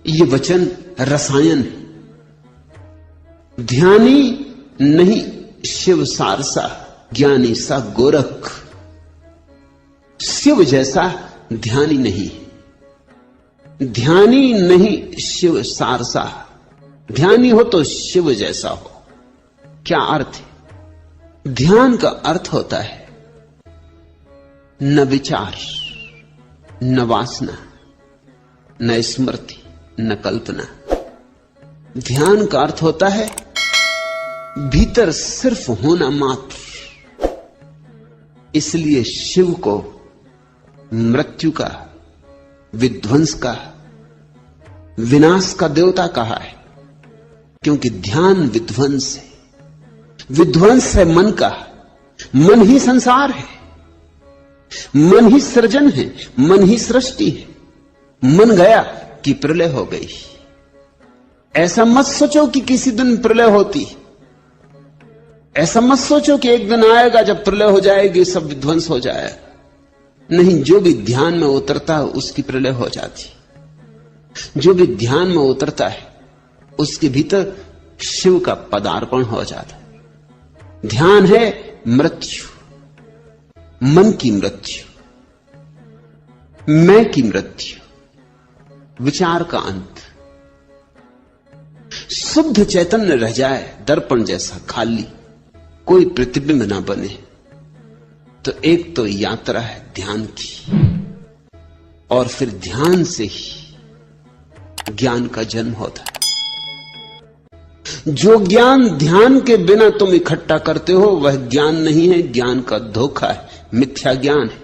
ये वचन रसायन। ध्यानी नहीं शिव सारसा, ज्ञानी सा गोरख। शिव जैसा ध्यानी नहीं, ध्यानी नहीं शिव सारसा। ध्यानी हो तो शिव जैसा हो। क्या अर्थ है? ध्यान का अर्थ होता है न विचार, न वासना, न स्मृति, न कल्पना। ध्यान का अर्थ होता है भीतर सिर्फ होना मात्र। इसलिए शिव को मृत्यु का, विध्वंस का, विनाश का देवता कहा है, क्योंकि ध्यान विध्वंस है। विध्वंस है मन का। मन ही संसार है, मन ही सृजन है, मन ही सृष्टि है। मन गया कि प्रलय हो गई। ऐसा मत सोचो कि किसी दिन प्रलय होती, ऐसा मत सोचो कि एक दिन आएगा जब प्रलय हो जाएगी, सब विध्वंस हो जाएगा। नहीं, जो भी ध्यान में उतरता है उसकी प्रलय हो जाती। जो भी ध्यान में उतरता है उसके भीतर शिव का पदार्पण हो जाता है। ध्यान है मृत्यु, मन की मृत्यु, मैं की मृत्यु, विचार का अंत। शुद्ध चैतन्य रह जाए, दर्पण जैसा खाली, कोई प्रतिबिंब ना बने, तो एक तो यात्रा है ध्यान की, और फिर ध्यान से ही ज्ञान का जन्म होता है। जो ज्ञान ध्यान के बिना तुम इकट्ठा करते हो वह ज्ञान नहीं है, ज्ञान का धोखा है, मिथ्या ज्ञान है।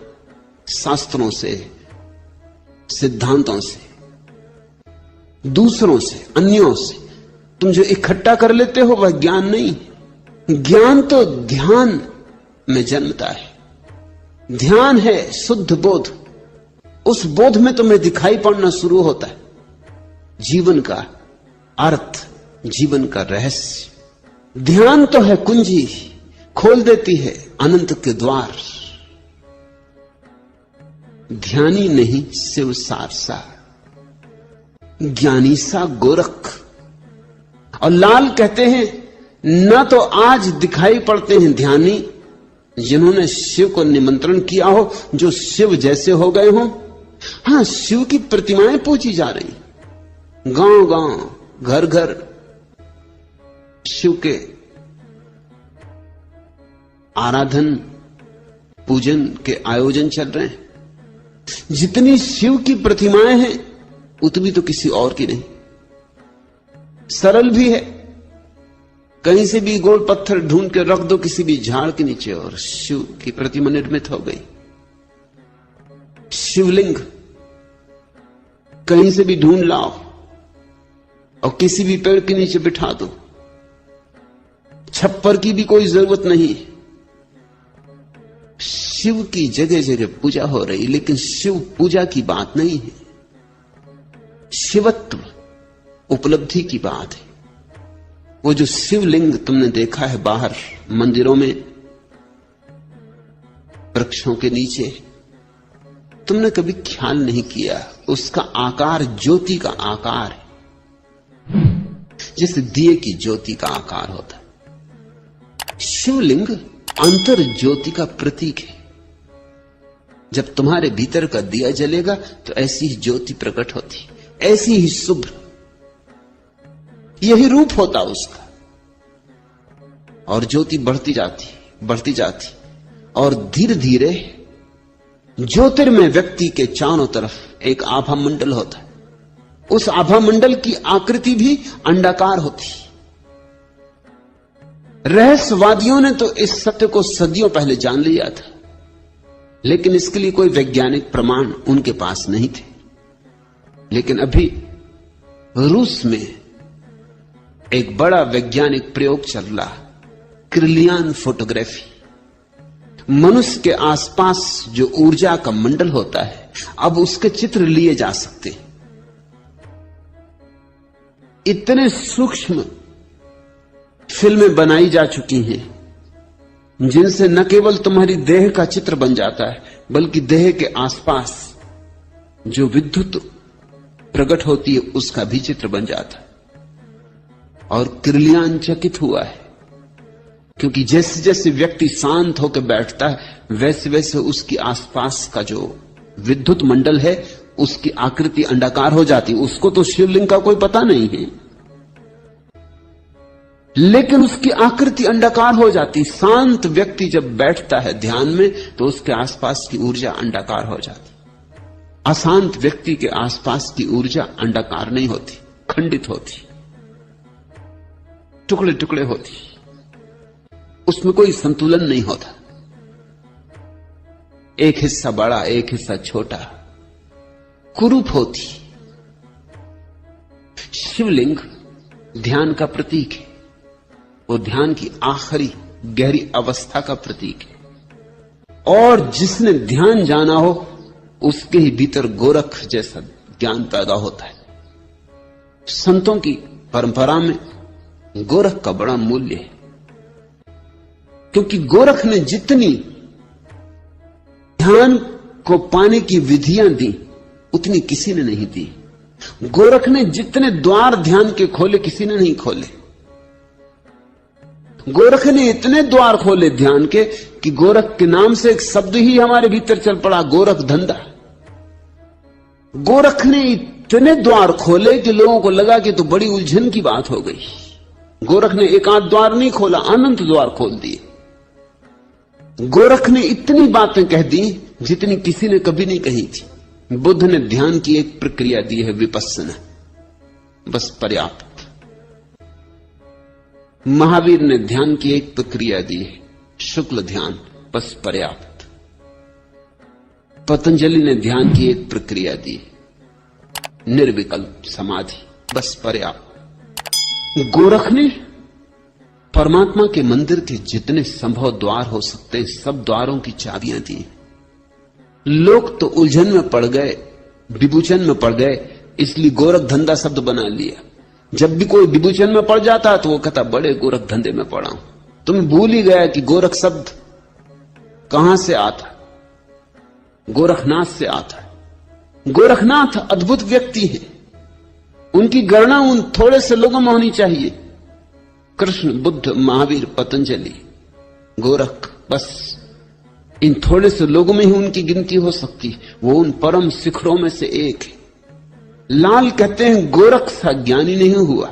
शास्त्रों से, सिद्धांतों से, दूसरों से, अन्यों से तुम जो इकट्ठा कर लेते हो वह ज्ञान नहीं। ज्ञान तो ध्यान में जन्मता है। ध्यान है शुद्ध बोध। उस बोध में तुम्हें दिखाई पड़ना शुरू होता है जीवन का अर्थ, जीवन का रहस्य। ध्यान तो है कुंजी, खोल देती है अनंत के द्वार। ध्यानी नहीं शिव सारसा, ज्ञानी सा गोरख। और लाल कहते हैं न तो आज दिखाई पड़ते हैं ध्यानी जिन्होंने शिव को निमंत्रण किया हो, जो शिव जैसे हो गए हो। हां, शिव की प्रतिमाएं पूजी जा रही, गांव गांव, घर घर शिव के आराधन पूजन के आयोजन चल रहे हैं। जितनी शिव की प्रतिमाएं हैं उतनी तो किसी और की नहीं। सरल भी है, कहीं से भी गोल पत्थर ढूंढ के रख दो किसी भी झाड़ के नीचे और शिव की प्रतिमा निर्मित हो गई। शिवलिंग कहीं से भी ढूंढ लाओ और किसी भी पेड़ के नीचे बिठा दो, छप्पर की भी कोई जरूरत नहीं। शिव की जगह जगह पूजा हो रही, लेकिन शिव पूजा की बात नहीं है, शिवत्व उपलब्धि की बात है। वो जो शिवलिंग तुमने देखा है बाहर मंदिरों में, वृक्षों के नीचे, तुमने कभी ख्याल नहीं किया उसका आकार ज्योति का आकार है, जैसे दिए की ज्योति का आकार होता है। शिवलिंग अंतर ज्योति का प्रतीक है। जब तुम्हारे भीतर का दिया जलेगा तो ऐसी ही ज्योति प्रकट होती, ऐसी ही शुभ्र, यही रूप होता उसका। और ज्योति बढ़ती जाती और धीरे धीरे ज्योतिर्मय व्यक्ति के चारों तरफ एक आभा मंडल होता है। उस आभा मंडल की आकृति भी अंडाकार होती। रहस्यवादियों ने तो इस सत्य को सदियों पहले जान लिया था, लेकिन इसके लिए कोई वैज्ञानिक प्रमाण उनके पास नहीं थे। लेकिन अभी रूस में एक बड़ा वैज्ञानिक प्रयोग चल रहा, क्रिलियन फोटोग्राफी। मनुष्य के आसपास जो ऊर्जा का मंडल होता है, अब उसके चित्र लिए जा सकते हैं। इतने सूक्ष्म फिल्में बनाई जा चुकी हैं जिनसे न केवल तुम्हारी देह का चित्र बन जाता है, बल्कि देह के आसपास जो विद्युत प्रकट होती है उसका भी चित्र बन जाता है। और किरलियान चकित हुआ है, क्योंकि जैसे जैसे व्यक्ति शांत होकर बैठता है वैसे वैसे उसकी आसपास का जो विद्युत मंडल है उसकी आकृति अंडाकार हो जाती। उसको तो शिवलिंग का कोई पता नहीं है, लेकिन उसकी आकृति अंडाकार हो जाती। शांत व्यक्ति जब बैठता है ध्यान में तो उसके आसपास की ऊर्जा अंडाकार हो जाती। अशांत व्यक्ति के आसपास की ऊर्जा अंडाकार नहीं होती, खंडित होती, टुकड़े टुकड़े होती, उसमें कोई संतुलन नहीं होता। एक हिस्सा बड़ा एक हिस्सा छोटा, कुरूप होती। शिवलिंग ध्यान का प्रतीक है, वो ध्यान की आखिरी गहरी अवस्था का प्रतीक है। और जिसने ध्यान जाना हो उसके ही भीतर गोरख जैसा ज्ञान पैदा होता है। संतों की परंपरा में गोरख का बड़ा मूल्य है, क्योंकि गोरख ने जितनी ध्यान को पाने की विधियां दी उतनी किसी ने नहीं दी। गोरख ने जितने द्वार ध्यान के खोले किसी ने नहीं खोले। गोरख ने इतने द्वार खोले ध्यान के कि गोरख के नाम से एक शब्द ही हमारे भीतर चल पड़ा, गोरख धंधा। गोरख ने इतने द्वार खोले कि लोगों को लगा कि तो बड़ी उलझन की बात हो गई। गोरख ने एक आध द्वार नहीं खोला, अनंत द्वार खोल दिए। गोरख ने इतनी बातें कह दी जितनी किसी ने कभी नहीं कही थी। बुद्ध ने ध्यान की एक प्रक्रिया दी है, विपस्सना, बस पर्याप्त। महावीर ने ध्यान की एक प्रक्रिया दी है, शुक्ल ध्यान, बस पर्याप्त। पतंजलि ने ध्यान की एक प्रक्रिया दी है, निर्विकल्प समाधि, बस पर्याप्त। गोरख ने परमात्मा के मंदिर के जितने संभव द्वार हो सकते हैं सब द्वारों की चाबियां दी। लोग तो उलझन में पड़ गए, विभूचन में पड़ गए, इसलिए गोरख धंधा शब्द बना लिया। जब भी कोई विभूचन में पड़ जाता तो वो कहता बड़े गोरख धंधे में पड़ा हूं। तुम्हें भूल ही गया कि गोरख शब्द कहां से आता, गोरखनाथ से आता है। गोरखनाथ अद्भुत व्यक्ति है, उनकी गणना उन थोड़े से लोगों में होनी चाहिए। कृष्ण, बुद्ध, महावीर, पतंजलि, गोरख, बस इन थोड़े से लोगों में ही उनकी गिनती हो सकती है। वो उन परम शिखरों में से एक है। लाल कहते हैं गोरख सा ज्ञानी नहीं हुआ,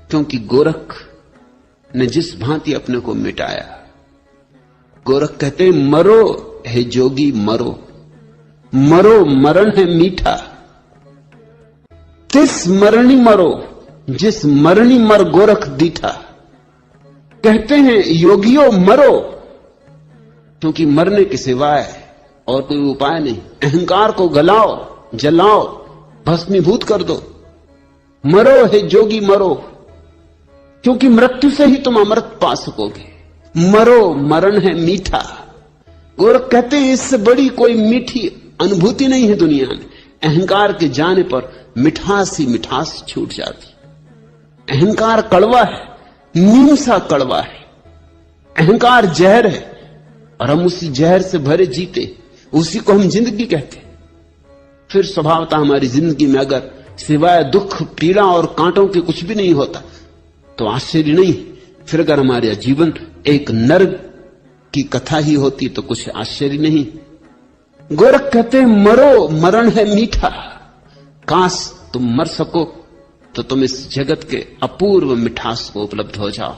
क्योंकि गोरख ने जिस भांति अपने को मिटाया। गोरख कहते हैं मरो है जोगी मरो, मरो मरण है मीठा, तिस मरणी मरो जिस मरणी मर गोरख दीठा। कहते हैं योगियों मरो, क्योंकि मरने के सिवाय और कोई उपाय नहीं। अहंकार को गलाओ, जलाओ, भस्मीभूत कर दो। मरो है जोगी मरो, क्योंकि मृत्यु से ही तुम अमृत पा सकोगे। मरो मरण है मीठा। गोरख कहते हैं इससे बड़ी कोई मीठी अनुभूति नहीं है दुनिया में। अहंकार के जाने पर मिठास ही मिठास छूट जाती। अहंकार कड़वा है, मीसा कड़वा है। अहंकार जहर है और हम उसी जहर से भरे जीते, उसी को हम जिंदगी कहते हैं। फिर स्वभावतः हमारी जिंदगी में अगर सिवाय दुख, पीड़ा और कांटों के कुछ भी नहीं होता तो आश्चर्य नहीं। फिर अगर हमारा जीवन एक नर्क की कथा ही होती तो कुछ आश्चर्य नहीं। गोरख कहते हैं मरो मरण है मीठा। काश तुम मर सको तो तुम इस जगत के अपूर्व मिठास को उपलब्ध हो जाओ।